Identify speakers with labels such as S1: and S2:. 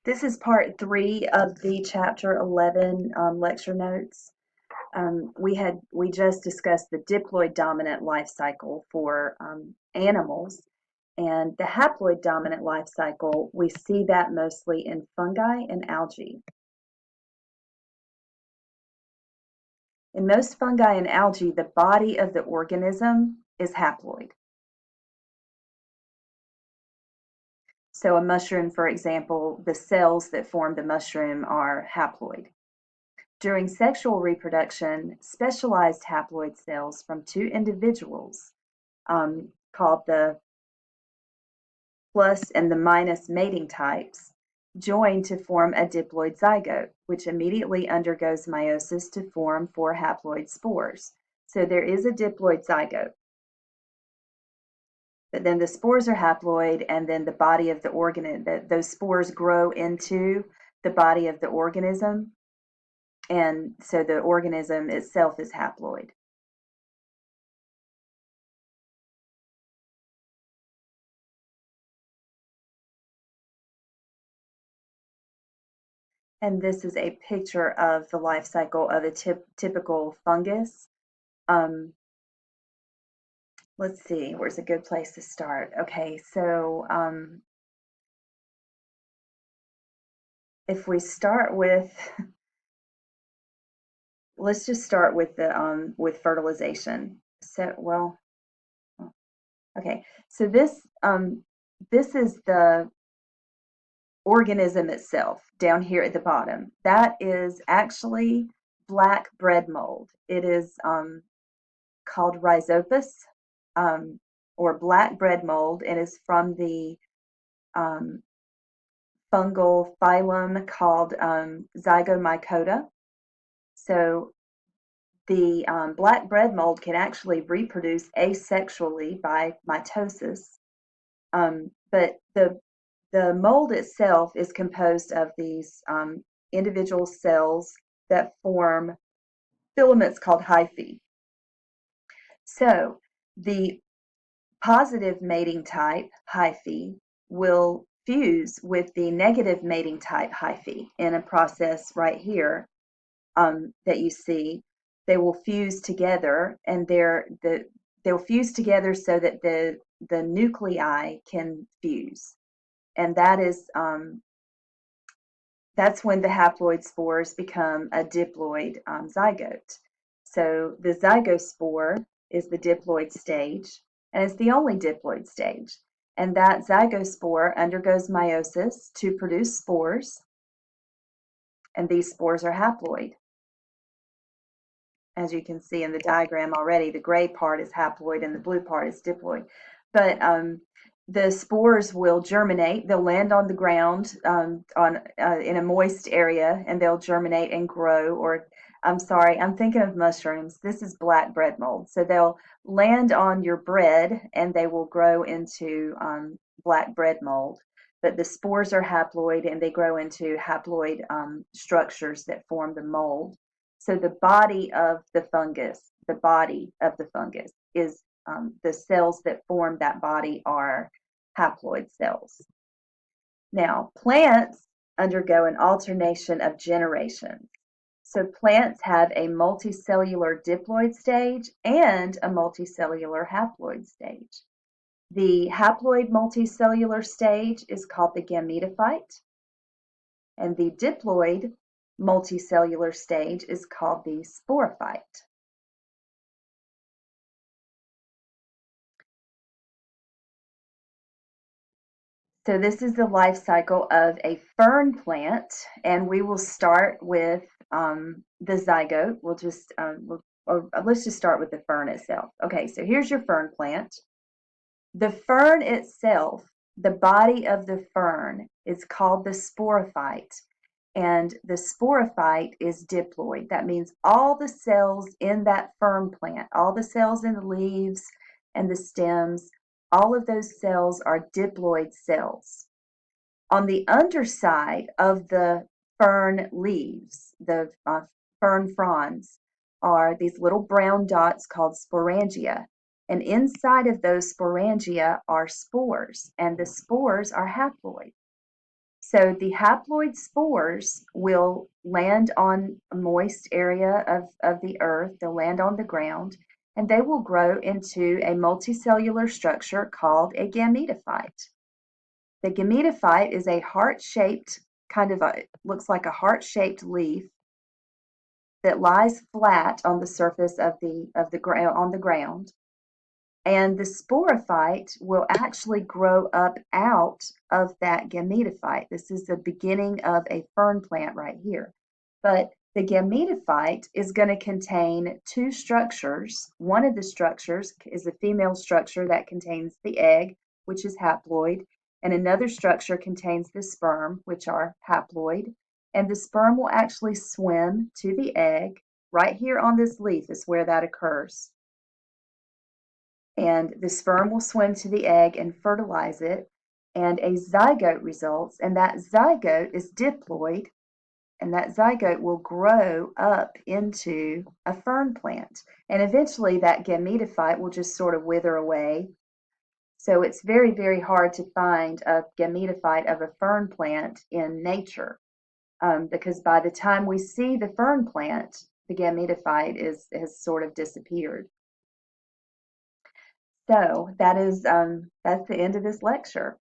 S1: This is part 3 of the chapter 11 lecture notes. We just discussed the diploid dominant life cycle for animals, and the haploid dominant life cycle, we see that mostly in fungi and algae. In most fungi and algae, the body of the organism is haploid. So a mushroom, for example, the cells that form the mushroom are haploid. During sexual reproduction, specialized haploid cells from two individuals, called the plus and the minus mating types, join to form a diploid zygote, which immediately undergoes meiosis to form 4 haploid spores. So there is a diploid zygote. But then the spores are haploid, and then the body of the organism, those spores grow into the body of the organism, and so the organism itself is haploid. And this is a picture of the life cycle of a typical fungus. Let's see, where's a good place to start? Okay, so if we start with, let's just start with the with fertilization. So, well, okay, so this is the organism itself down here at the bottom. That is actually black bread mold. It is called Rhizopus, or black bread mold, and is from the fungal phylum called Zygomycota. So the black bread mold can actually reproduce asexually by mitosis, but the mold itself is composed of these individual cells that form filaments called hyphae. So the positive mating type hyphae will fuse with the negative mating type hyphae in a process right here that you see. They will fuse together, and they'll fuse together so that the nuclei can fuse, and that's when the haploid spores become a diploid zygote. So the zygospore is the diploid stage, and it's the only diploid stage. And that zygospore undergoes meiosis to produce spores, and these spores are haploid. As you can see in the diagram already, the gray part is haploid and the blue part is diploid. But the spores will germinate. They'll land on the ground in a moist area, and they'll germinate and grow. Or, I'm sorry, I'm thinking of mushrooms. This is black bread mold. So they'll land on your bread, and they will grow into black bread mold. But the spores are haploid, and they grow into haploid structures that form the mold. So the body of the fungus is the cells that form that body are haploid cells. Now, plants undergo an alternation of generations. So plants have a multicellular diploid stage and a multicellular haploid stage. The haploid multicellular stage is called the gametophyte, and the diploid multicellular stage is called the sporophyte. So this is the life cycle of a fern plant, and we will start with the zygote. Let's just start with the fern itself. Okay, so here's your fern plant. The fern itself, the body of the fern, is called the sporophyte, and the sporophyte is diploid. That means all the cells in that fern plant, all the cells in the leaves and the stems, all of those cells are diploid cells. On the underside of the fern leaves, the fern fronds, are these little brown dots called sporangia. And inside of those sporangia are spores, and the spores are haploid. So the haploid spores will land on a moist area of the earth, they'll land on the ground, and they will grow into a multicellular structure called a gametophyte. The gametophyte is a heart-shaped, looks like a heart-shaped leaf that lies flat on the surface of the ground on the ground. And the sporophyte will actually grow up out of that gametophyte. This is the beginning of a fern plant right here. But the gametophyte is going to contain two structures. One of the structures is a female structure that contains the egg, which is haploid, and another structure contains the sperm, which are haploid. And the sperm will actually swim to the egg. Right here on this leaf is where that occurs, and the sperm will swim to the egg and fertilize it, and a zygote results, and that zygote is diploid, and that zygote will grow up into a fern plant. And eventually that gametophyte will just sort of wither away. So it's very, very hard to find a gametophyte of a fern plant in nature, because by the time we see the fern plant, the gametophyte has sort of disappeared. So that's the end of this lecture.